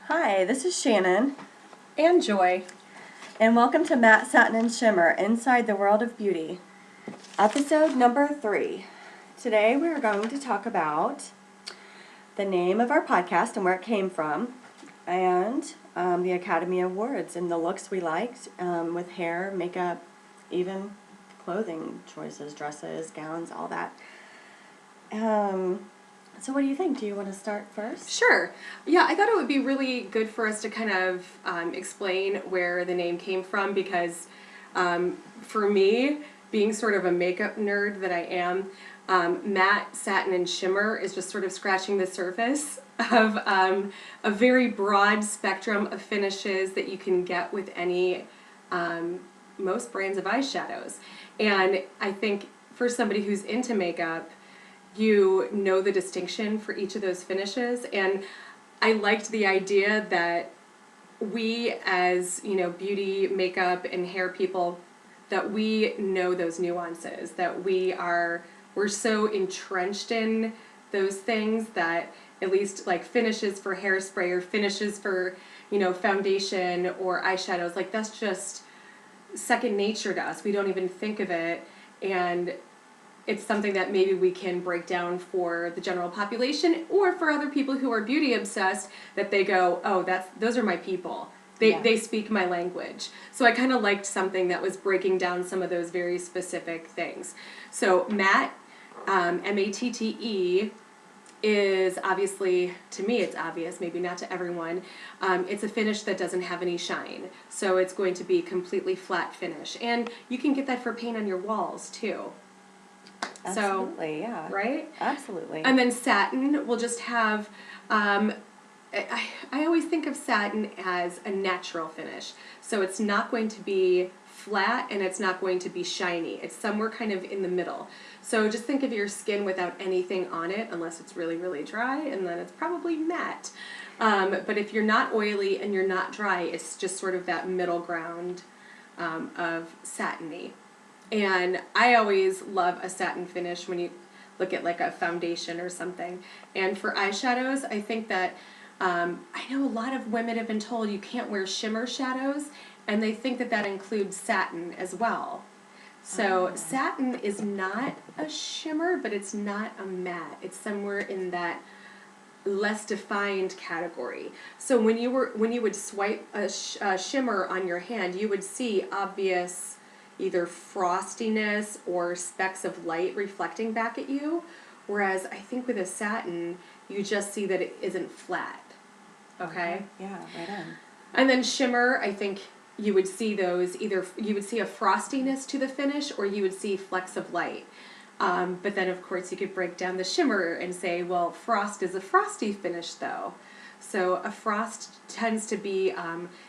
Hi, this is Shannon, And Joy. and welcome to Macke, Satin and Shimmer, Inside the World of Beauty, episode number 3. Today we are going to talk about the name of our podcast and where it came from, and the Academy Awards and the looks we liked with hair, makeup, even clothing choices, dresses, gowns, all that. So what do you think? Do you want to start first? Sure. Yeah, I thought it would be really good for us to kind of explain where the name came from because for me, being sort of a makeup nerd that I am, matte, satin, and shimmer is just sort of scratching the surface of a very broad spectrum of finishes that you can get with any, most brands of eyeshadows. And I think for somebody who's into makeup, you know the distinction for each of those finishes, and I liked the idea that we as, beauty, makeup, and hair people, that we know those nuances, that we're so entrenched in those things that at least like finishes for hairspray or finishes for, foundation or eyeshadows, like that's just second nature to us. We don't even think of it, and it's something that maybe we can break down for the general population or for other people who are beauty obsessed, that they go, oh, those are my people. They speak my language. So I kind of liked something that was breaking down some of those very specific things. So matte, M-A-T-T-E, is obviously, to me it's obvious, maybe not to everyone, it's a finish that doesn't have any shine. So it's going to be completely flat finish. And you can get that for paint on your walls too. Absolutely, yeah. Right? Absolutely. And then satin will just have, I always think of satin as a natural finish. So it's not going to be flat and it's not going to be shiny. It's somewhere kind of in the middle. So just think of your skin without anything on it, unless it's really, really dry, and then it's probably matte. But if you're not oily and you're not dry, it's just sort of that middle ground of satiny. And I always love a satin finish when you look at like a foundation or something. And for eyeshadows, I think that I know a lot of women have been told you can't wear shimmer shadows, and they think that includes satin as well. So satin is not a shimmer, but it's not a matte. It's somewhere in that less defined category. So when you would swipe a shimmer on your hand, you would see obvious either frostiness or specks of light reflecting back at you, whereas I think with a satin, you just see that it isn't flat. Okay? Yeah, right on. And then shimmer, I think you would see those, either you would see a frostiness to the finish or you would see flecks of light. But then, of course, you could break down the shimmer and say, well, frost is a frosty finish, though. So a frost tends to be,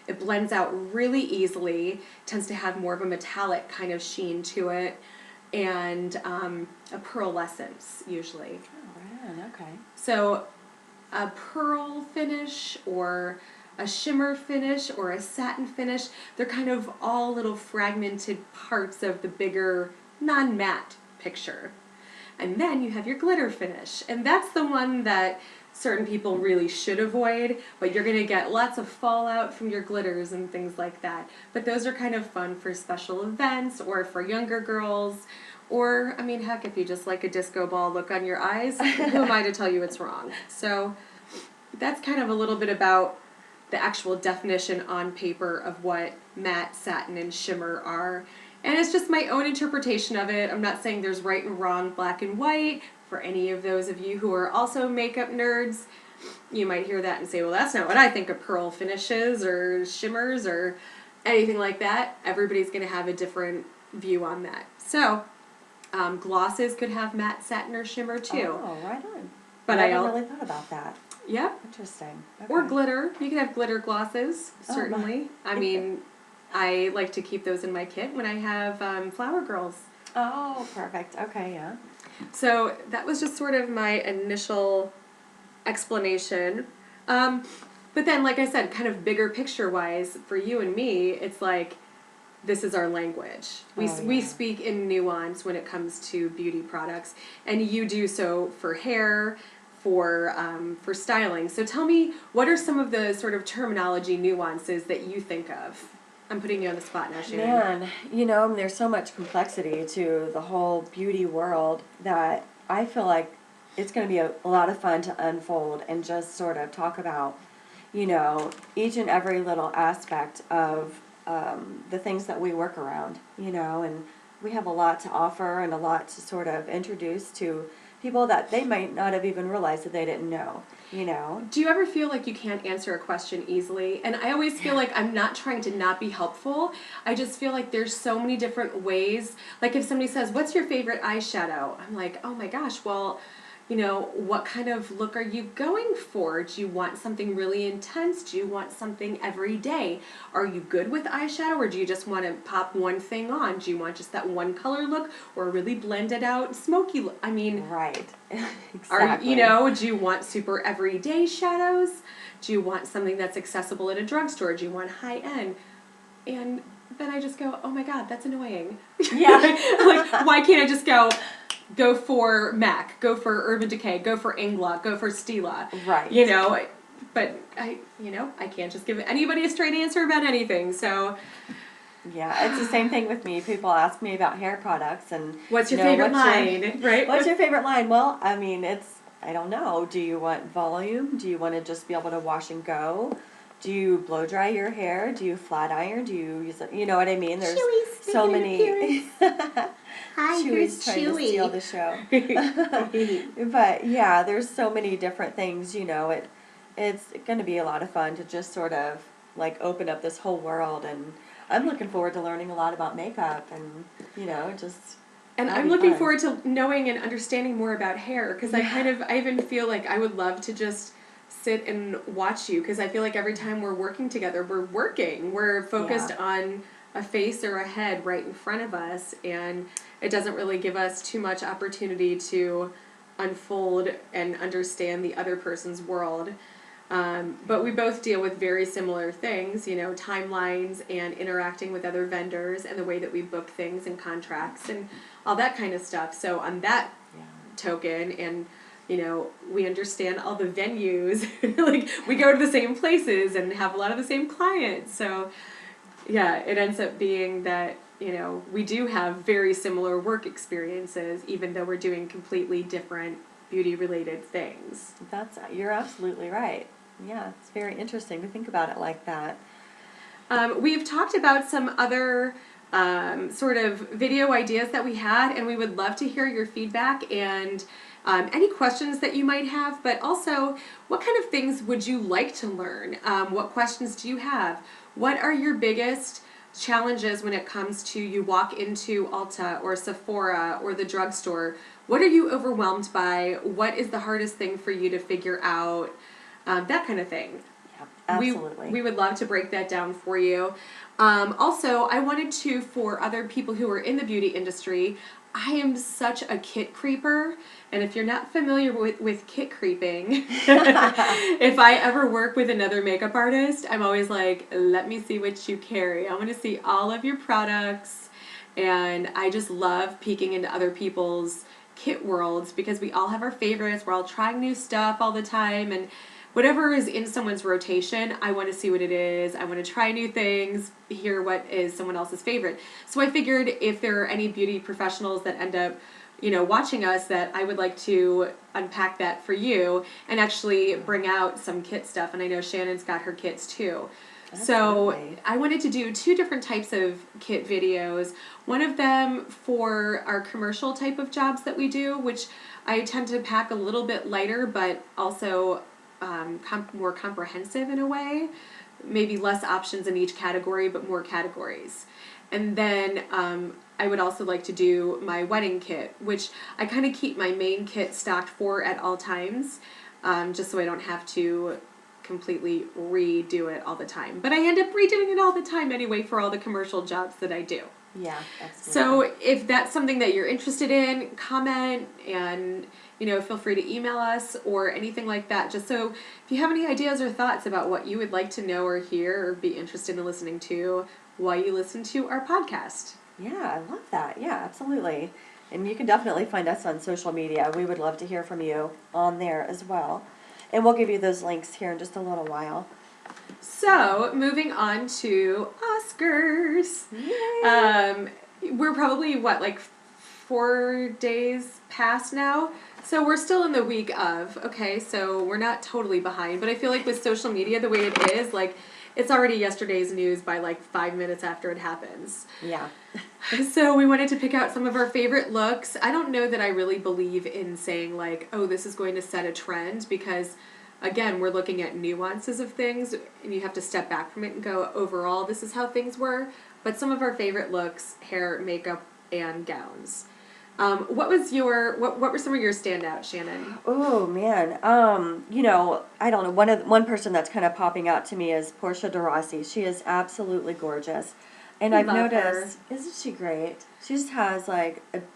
it blends out really easily, tends to have more of a metallic kind of sheen to it, and a pearlescence, usually. Oh, right on, okay. So a pearl finish or a shimmer finish or a satin finish, they're kind of all little fragmented parts of the bigger non-matte picture. And then you have your glitter finish, and that's the one that certain people really should avoid, but you're going to get lots of fallout from your glitters and things like that. But those are kind of fun for special events or for younger girls, or, I mean, heck, if you just like a disco ball look on your eyes, who am I to tell you it's wrong? So that's kind of a little bit about the actual definition on paper of what matte, satin, and shimmer are. And it's just my own interpretation of it. I'm not saying there's right and wrong, black and white. For any of those of you who are also makeup nerds, you might hear that and say, well, that's not what I think of pearl finishes or shimmers or anything like that. Everybody's going to have a different view on that. So, glosses could have matte, satin, or shimmer too. Oh, right on. But I never really thought about that. Yeah. Interesting. Okay. Or glitter. You can have glitter glosses, certainly. I mean, I like to keep those in my kit when I have flower girls. Oh, perfect. Okay, yeah. So that was just sort of my initial explanation. But then, like I said, kind of bigger picture-wise, for you and me, it's like, this is our language. We speak in nuance when it comes to beauty products. And you do so for hair, for styling. So tell me, what are some of the sort of terminology nuances that you think of? I'm putting you on the spot now, Shannon. Man, there's so much complexity to the whole beauty world that I feel like it's going to be a lot of fun to unfold and just sort of talk about, each and every little aspect of the things that we work around, and we have a lot to offer and a lot to sort of introduce to people that they might not have even realized that they didn't know. Do you ever feel like you can't answer a question easily? And I always feel like I'm not trying to not be helpful. I just feel like there's so many different ways. Like if somebody says, "What's your favorite eyeshadow?" I'm like, "Oh my gosh, well, what kind of look are you going for? Do you want something really intense? Do you want something every day? Are you good with eyeshadow, or do you just want to pop one thing on? Do you want just that one color look, or a really blended out smoky look?" I mean, Right. Exactly. Exactly. Do you want super everyday shadows? Do you want something that's accessible at a drugstore? Do you want high end? And then I just go, "Oh my God, that's annoying." Yeah. Like, why can't I just go for Macke, go for Urban Decay, go for Ingla, go for Stila? Right. But I can't just give anybody a straight answer about anything. So, Yeah, it's the same thing with me. People ask me about hair products and what's your favorite line, right? What's your favorite line? Well, I mean, I don't know. Do you want volume? Do you want to just be able to wash and go? Do you blow dry your hair? Do you flat iron? Do you use it? You know what I mean? There's Chewy's so making many. Hi, Chewy's here's trying to Chewy. steal the show. But yeah, there's so many different things. It's going to be a lot of fun to just sort of like open up this whole world, and I'm looking forward to learning a lot about makeup and just. And that'll I'm be looking fun. forward to knowing and understanding more about hair, because I even feel like I would love to just sit and watch you, because I feel like every time we're working together, we're focused on a face or a head right in front of us, and it doesn't really give us too much opportunity to unfold and understand the other person's world. But we both deal with very similar things, timelines and interacting with other vendors and the way that we book things and contracts and all that kind of stuff. So on that token, and we understand all the venues, like we go to the same places and have a lot of the same clients. So yeah, it ends up being that we do have very similar work experiences, even though we're doing completely different beauty related things. You're absolutely right. Yeah, it's very interesting to think about it like that. We've talked about some other sort of video ideas that we had, and we would love to hear your feedback and any questions that you might have, but also what kind of things would you like to learn? What questions do you have? What are your biggest challenges when it comes to you walk into Ulta or Sephora or the drugstore? What are you overwhelmed by? What is the hardest thing for you to figure out? That kind of thing. Yeah, absolutely. We would love to break that down for you. Also, I wanted to, for other people who are in the beauty industry, I am such a kit creeper. And if you're not familiar with kit creeping, if I ever work with another makeup artist, I'm always like, "Let me see what you carry. I want to see all of your products." And I just love peeking into other people's kit worlds, because we all have our favorites. We're all trying new stuff all the time, and whatever is in someone's rotation, I want to see what it is. I want to try new things, hear what is someone else's favorite. So I figured if there are any beauty professionals that end up, watching us, that I would like to unpack that for you and actually bring out some kit stuff. And I know Shannon's got her kits too. Absolutely. So I wanted to do 2 different types of kit videos. One of them for our commercial type of jobs that we do, which I tend to pack a little bit lighter, but also more comprehensive in a way. Maybe less options in each category, but more categories. And then I would also like to do my wedding kit, which I kind of keep my main kit stocked for at all times, just so I don't have to completely redo it all the time. But I end up redoing it all the time anyway for all the commercial jobs that I do. Yeah, absolutely. So if that's something that you're interested in, comment, and feel free to email us or anything like that. Just so if you have any ideas or thoughts about what you would like to know or hear or be interested in listening to while you listen to our podcast. Yeah, I love that. Yeah, absolutely. And you can definitely find us on social media. We would love to hear from you on there as well. And we'll give you those links here in just a little while. So, moving on to Oscars. We're probably, like 4 days past now? So we're still in the week of, okay, so we're not totally behind. But I feel like with social media, the way it is, like, it's already yesterday's news by, 5 minutes after it happens. Yeah. So we wanted to pick out some of our favorite looks. I don't know that I really believe in saying, oh, this is going to set a trend, because again, we're looking at nuances of things, and you have to step back from it and go, overall, this is how things were. But some of our favorite looks, hair, makeup, and gowns. What were some of your standouts, Shannon? Oh man, I don't know. One person that's kind of popping out to me is Portia de Rossi. She is absolutely gorgeous, and I've noticed, isn't she great? She just has a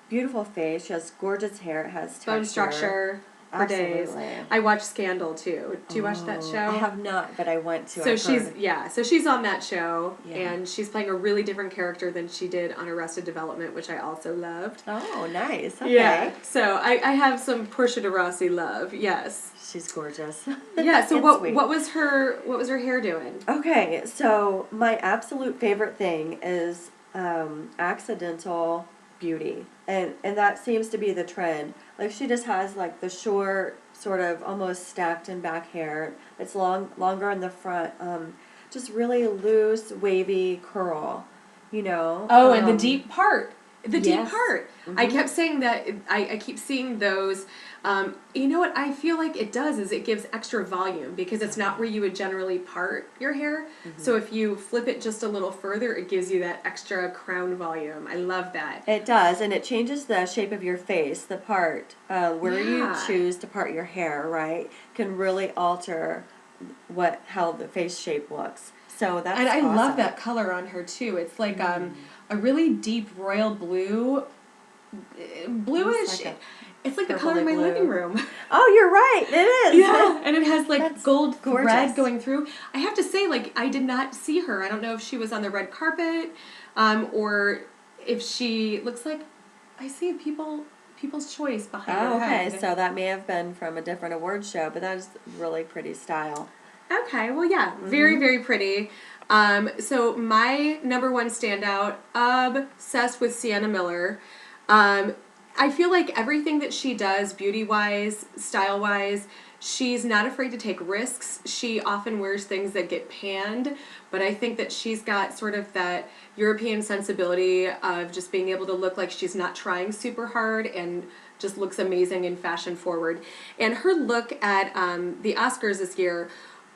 beautiful face. She has gorgeous hair. It has texture. Bone structure. For days. I watched Scandal too. Do you watch that show? I have not, but I want to. So she's on that show, and she's playing a really different character than she did on Arrested Development, which I also loved. Oh, nice. Okay. Yeah. So I have some Portia de Rossi love. Yes. She's gorgeous. Yeah. So what was her hair doing? Okay. So my absolute favorite thing is accidental beauty, and that seems to be the trend. She just has the short, sort of almost stacked in back hair. It's longer in the front. Just really loose, wavy curl. Oh, and the deep part. The deep part. Mm-hmm. I kept saying that. I keep seeing those. You know what I feel like it does is it gives extra volume, because it's not where you would generally part your hair. Mm-hmm. So if you flip it just a little further, it gives you that extra crown volume. I love that. It does, and it changes the shape of your face. The part where you choose to part your hair, right, can really alter how the face shape looks. So that's and I awesome. love that color on her too. It's like a really deep royal blue, bluish. It's like the color of my living room. Oh, you're right. It is. Yeah, and it has That's gold gorgeous. thread going through. I have to say, I did not see her. I don't know if she was on the red carpet, or if she looks like I see People's Choice behind her head. Okay, so that may have been from a different award show, but that is really pretty style. Okay, well, yeah, very, very pretty. So my number one standout, obsessed with Sienna Miller. I feel like everything that she does, beauty-wise, style-wise, she's not afraid to take risks. She often wears things that get panned, but I think that she's got sort of that European sensibility of just being able to look like she's not trying super hard and just looks amazing and fashion-forward. And her look at the Oscars this year,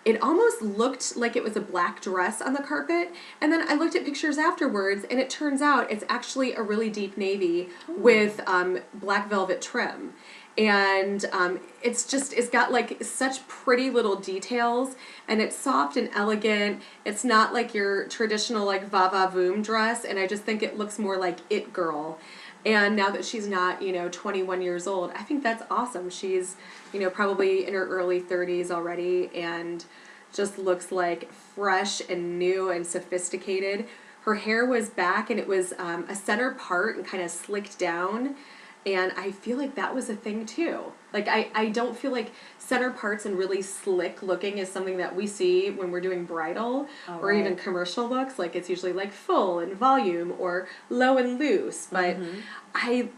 it almost looked like it was a black dress on the carpet, and then I looked at pictures afterwards, and it turns out it's actually a really deep navy with black velvet trim. And it's got such pretty little details, and it's soft and elegant. It's not like your traditional va-va-voom dress, and I just think it looks more like It Girl. And now that she's not, 21 years old, I think that's awesome. She's, probably in her early 30s already, and just looks fresh and new and sophisticated. Her hair was back, and it was a center part and kind of slicked down. And I feel like that was a thing too. I don't feel like center parts and really slick looking is something that we see when we're doing bridal or even commercial looks. It's usually full and volume or low and loose. But I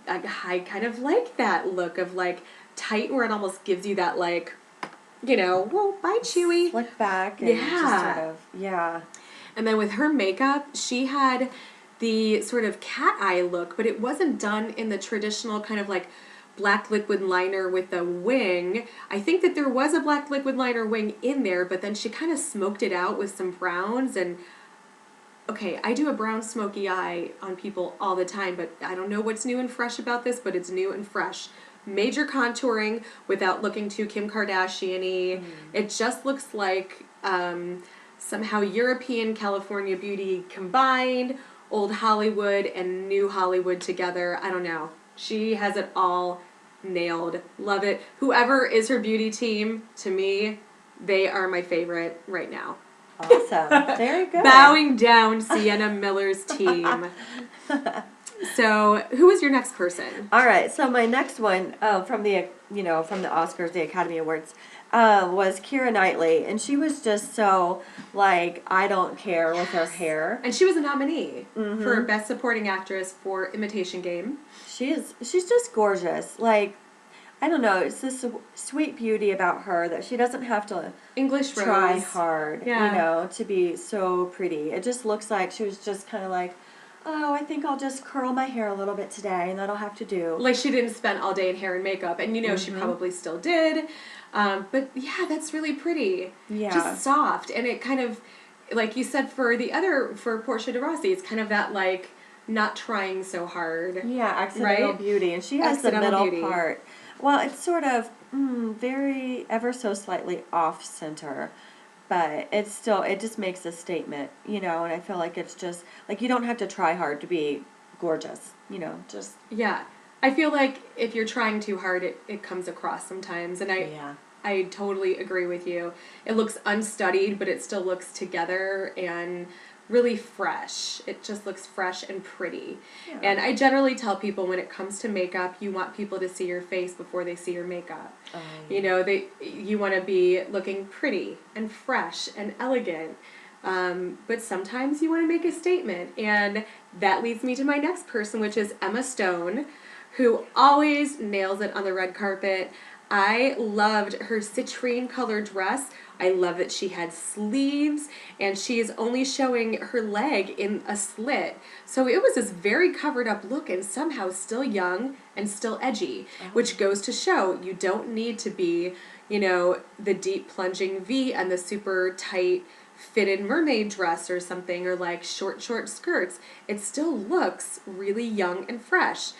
kind of like that look of tight, where it almost gives you that well, bye Chewy. Slick back and just sort of, yeah. And then with her makeup, she had the sort of cat eye look, but it wasn't done in the traditional kind of black liquid liner with a wing. I think that there was a black liquid liner wing in there, but then she kind of smoked it out with some browns. And okay, I do a brown smoky eye on people all the time, but I don't know what's new and fresh about this, but it's new and fresh. Major contouring without looking too Kim Kardashian-y. It just looks like somehow European California beauty combined, old Hollywood and new Hollywood together. I don't know. She has it all nailed. Love it. Whoever is her beauty team, to me, they are my favorite right now. Awesome. Very good. Bowing down Sienna Miller's team. So, who is your next person? All right, so my next one from the Oscars, the Academy Awards, was Keira Knightley, and she was just so like I don't care with her hair. And she was a nominee for Best Supporting Actress for Imitation Game. She's just gorgeous. Like I don't know, it's this sweet beauty about her that she doesn't have to English try Rose. hard, to be so pretty. It just looks like she was just kind of like, oh, I think I'll just curl my hair a little bit today, and that'll have to do. Like she didn't spend all day in hair and makeup, and she probably still did. But yeah, that's really pretty. Yeah. Just soft, and it kind of, like you said, for Portia de Rossi, it's kind of that like not trying so hard. Yeah, accidental beauty, and she has the middle part. Well, it's sort of very ever so slightly off center, but it just makes a statement, and I feel like it's just like you don't have to try hard to be gorgeous, just. Yeah. I feel like if you're trying too hard, it comes across sometimes, and I totally agree with you. It looks unstudied, but it still looks together and really fresh. It just looks fresh and pretty. Yeah. And I generally tell people when it comes to makeup, you want people to see your face before they see your makeup. You want to be looking pretty and fresh and elegant. But sometimes you want to make a statement. And that leads me to my next person, which is Emma Stone, who always nails it on the red carpet. I loved her citrine colored dress. I love that she had sleeves, and she is only showing her leg in a slit. So it was this very covered up look and somehow still young and still edgy, which goes to show you don't need to be, the deep plunging V and the super tight fitted mermaid dress or something, or like short skirts. It still looks really young and fresh.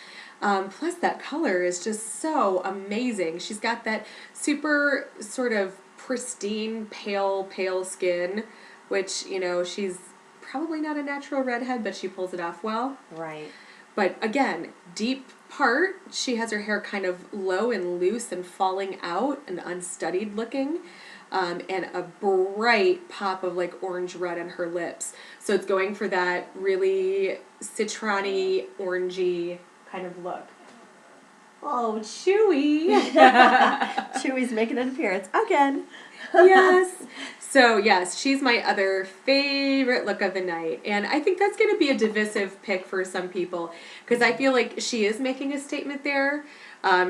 Plus that color is just so amazing. She's got that super sort of pristine, pale skin, which, she's probably not a natural redhead, but she pulls it off well. Right. But again, deep part, she has her hair kind of low and loose and falling out and unstudied looking. And a bright pop of like orange red on her lips. So it's going for that really citron-y, orangey kind of look. Oh, Chewy. Chewy's making an appearance again. Yes. So, yes, she's my other favorite look of the night. And I think that's going to be a divisive pick for some people because I feel like she is making a statement there.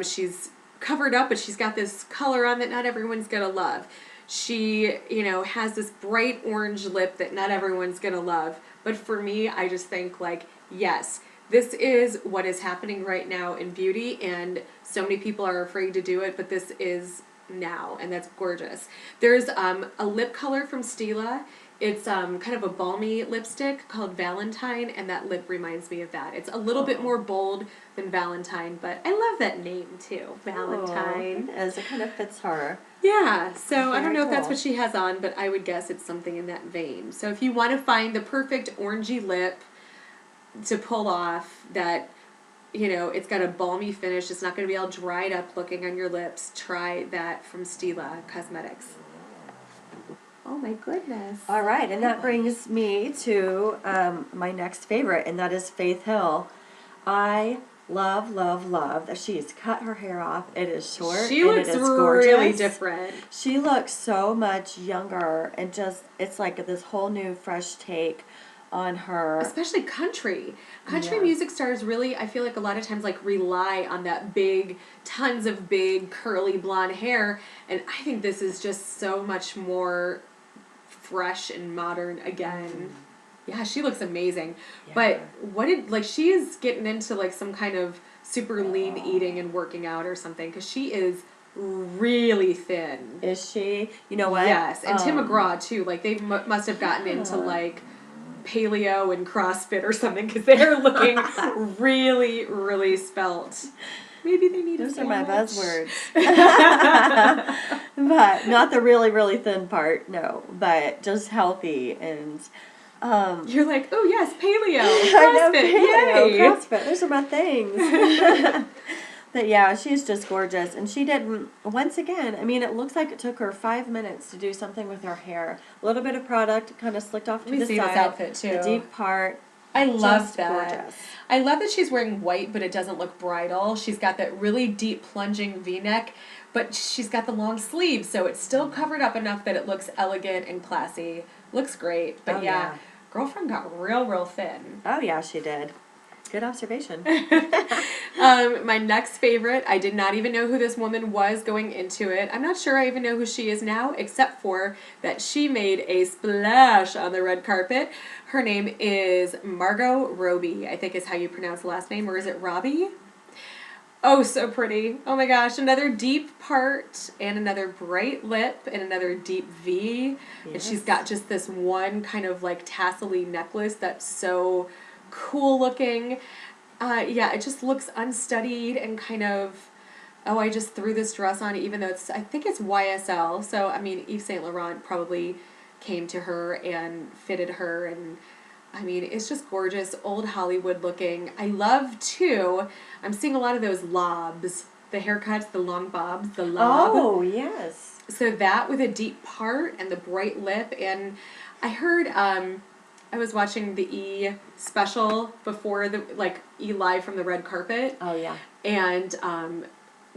She's covered up, but she's got this color on that not everyone's going to love. She, has this bright orange lip that not everyone's going to love. But for me, I just think like, yes, this is what is happening right now in beauty, and so many people are afraid to do it, but this is now, and that's gorgeous. There's a lip color from Stila. It's kind of a balmy lipstick called Valentine, and that lip reminds me of that. It's a little bit more bold than Valentine, but I love that name too, Valentine. As it kind of fits her. Yeah, so I don't know if that's what she has on, but I would guess it's something in that vein. So if you want to find the perfect orangey lip to pull off that, it's got a balmy finish, it's not going to be all dried up looking on your lips, try that from Stila Cosmetics. Oh my goodness. All right, and that brings me to my next favorite, and that is Faith Hill. I love that she's cut her hair off. It is short. She looks it is gorgeous. Really different. She looks so much younger, and it's like this whole new fresh take on her. Especially country. Country music stars really, I feel like a lot of times like rely on that tons of big curly blonde hair, and I think this is just so much more fresh and modern again. Yeah, she looks amazing. Yeah. But she is getting into like some kind of super lean eating and working out or something, because she is really thin. Is she? You know what? Yes, and Tim McGraw too. Like they must have gotten into like paleo and CrossFit or something, because they're looking really, really svelte. Maybe they need Those are my buzzwords. But not the really, really thin part, no. But just healthy and... You're like, oh yes, paleo, CrossFit, yay! CrossFit, those are my things. But yeah, she's just gorgeous. And she didn't, once again, I mean, it looks like it took her 5 minutes to do something with her hair. A little bit of product kind of slicked off to the side. This outfit too. The deep part. I love just that. gorgeous. I love that she's wearing white, but it doesn't look bridal. She's got that really deep plunging V-neck, but she's got the long sleeves, so it's still covered up enough that it looks elegant and classy. Looks great, but girlfriend got real thin. Oh, yeah, she did. Good observation. My next favorite, I did not even know who this woman was going into it. I'm not sure I even know who she is now, except for that she made a splash on the red carpet. Her name is Margot Robbie, I think is how you pronounce the last name, or is it Robbie? Oh, so pretty. Oh my gosh, another deep part and another bright lip and another deep V. Yes. And she's got just this one kind of like tassel-y necklace that's so cool looking. It just looks unstudied and kind of, I just threw this dress on even though I think it's YSL. So, I mean, Yves Saint Laurent probably came to her and fitted her, and I mean, it's just gorgeous, old Hollywood looking. I love, too, I'm seeing a lot of those lobs, the haircuts, the long bobs, the lob. Oh, yes. So that with a deep part and the bright lip. And I heard, I was watching the E special before E Live from the red carpet. Oh, yeah. And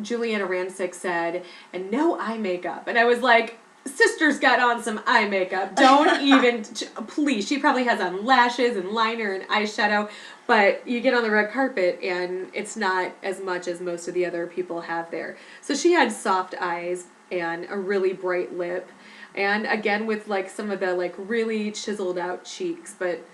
Juliana Rancic said, and no eye makeup. And I was like, sister's got on some eye makeup. Don't even, please. She probably has on lashes and liner and eyeshadow, but you get on the red carpet and it's not as much as most of the other people have there. So she had soft eyes and a really bright lip, and again with like some of the like really chiseled out cheeks, but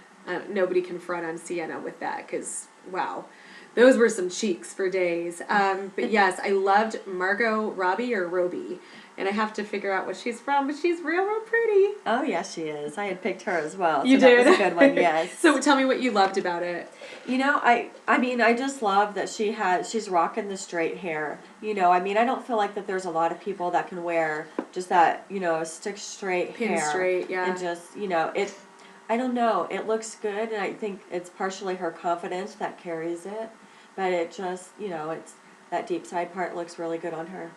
nobody can front on Sienna with that because, wow. Those were some cheeks for days. But yes, I loved Margot Robbie or Robbie. And I have to figure out what she's from, but she's real pretty. Oh, yes, she is. I had picked her as well. You did? That was a good one, yes. So tell me what you loved about it. You know, I mean, I just love that she's rocking the straight hair. You know, I mean, I don't feel like that there's a lot of people that can wear just that, you know, stick straight Pin hair. straight, yeah. And just, you know, I don't know, it looks good, and I think it's partially her confidence that carries it. But it just, you know, it's that deep side part looks really good on her.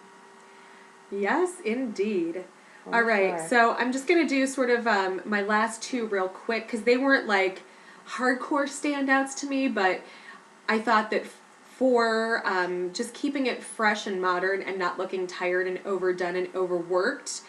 Yes, indeed. All right, so I'm just going to do sort of my last two real quick, because they weren't like hardcore standouts to me, but I thought that for just keeping it fresh and modern and not looking tired and overdone and overworked,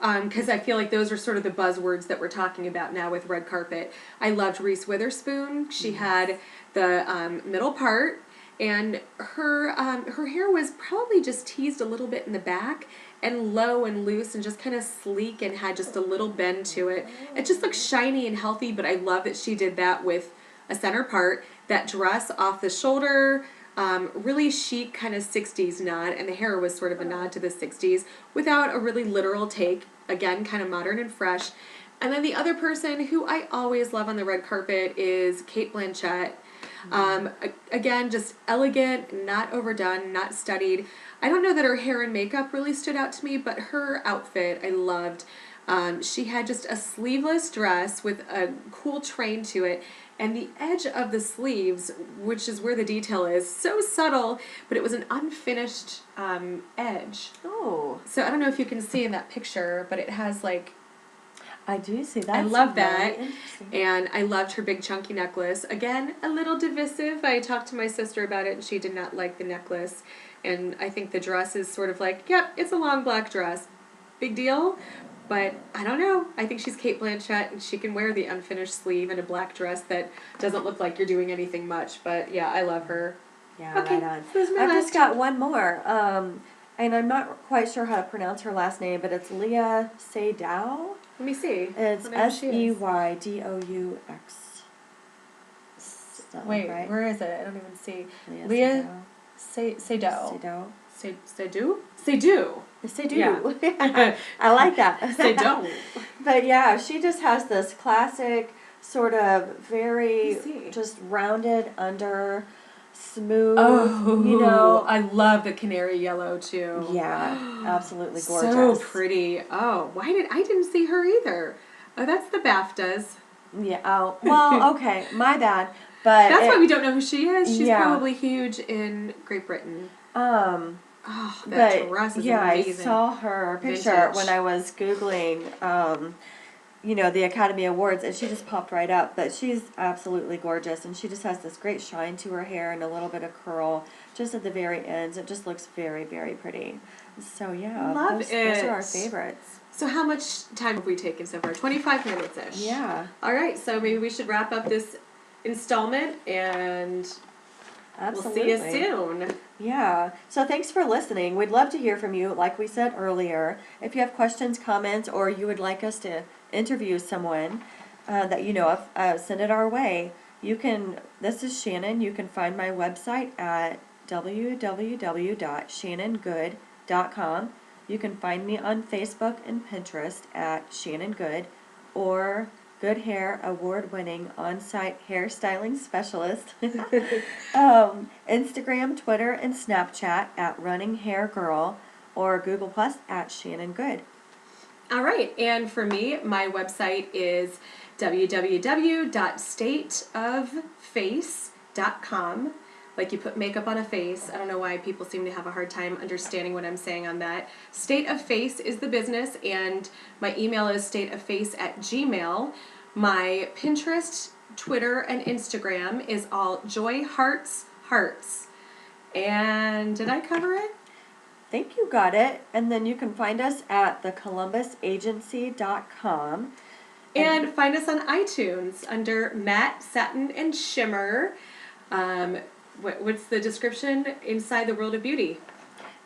because I feel like those are sort of the buzzwords that we're talking about now with red carpet. I loved Reese Witherspoon. She had the middle part, and her hair was probably just teased a little bit in the back and low and loose and just kind of sleek and had just a little bend to it. It just looks shiny and healthy, but I love that she did that with a center part. That dress off the shoulder, really chic kind of 60s nod, and the hair was sort of a nod to the 60s without a really literal take. Again, kind of modern and fresh. And then the other person who I always love on the red carpet is Cate Blanchett. Again, just elegant, not overdone, not studied. I don't know that her hair and makeup really stood out to me, but her outfit I loved. She had just a sleeveless dress with a cool train to it, and the edge of the sleeves, which is where the detail is, so subtle, but it was an unfinished edge. Oh. So I don't know if you can see in that picture, but it has like... I do see that. I love that. And I loved her big chunky necklace. Again, a little divisive. I talked to my sister about it and she did not like the necklace. And I think the dress is sort of like, yep, it's a long black dress. Big deal. But I don't know. I think she's Cate Blanchett and she can wear the unfinished sleeve and a black dress that doesn't look like you're doing anything much. But yeah, I love her. Yeah, okay, right on. So I've just got one more. And I'm not quite sure how to pronounce her last name, but it's Leah Seydoux. Let me see. It's Seydous. Wait, right? where is it? I don't even see. Leah Seydoux. Seydoux? Seydoux. Yeah. I like that. Seydoux. But yeah, she just has this classic sort of very just rounded under, smooth, you know. I love the canary yellow too. Yeah, absolutely gorgeous. So pretty. Oh, I didn't see her either. Oh, that's the BAFTAs. Yeah. Oh, well, okay, my bad. But that's why we don't know who she is. She's probably huge in Great Britain. That dress is amazing. I saw her picture when I was Googling the Academy Awards, and she just popped right up. But she's absolutely gorgeous, and she just has this great shine to her hair and a little bit of curl just at the very ends. It just looks very, very pretty. So yeah, Love those it. are our favorites. So how much time have we taken so far? 25 minutes-ish. Yeah. All right, so maybe we should wrap up this installment, and Absolutely. we'll see you soon. Yeah. So thanks for listening. We'd love to hear from you, like we said earlier. If you have questions, comments, or you would like us to interview someone that you know of, send it our way. This is Shannon. You can find my website at www.shannongoode.com. You can find me on Facebook and Pinterest at Shannon Goode, or Good Hair award-winning on-site hairstyling specialist. Instagram, Twitter, and Snapchat at Running Hair Girl, or Google Plus at Shannon Goode. All right, and for me, my website is www.stateofface.com. Like you put makeup on a face. I don't know why people seem to have a hard time understanding what I'm saying on that. State of Face is the business, and my email is stateofface@gmail. My Pinterest, Twitter, and Instagram is all Joy Hearts Hearts. And did I cover it? Think you got it. And then you can find us at thecolumbusagency.com. And find us on iTunes under Macke, Satin and Shimmer. What's the description? Inside the World of Beauty.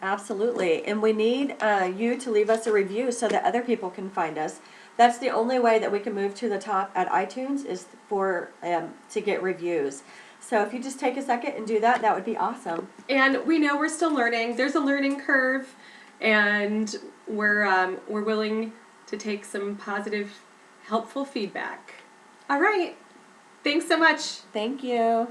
Absolutely. And we need you to leave us a review so that other people can find us. That's the only way that we can move to the top at iTunes is for to get reviews. So if you just take a second and do that, that would be awesome. And we know we're still learning. There's a learning curve, and we're willing to take some positive, helpful feedback. All right. Thanks so much. Thank you.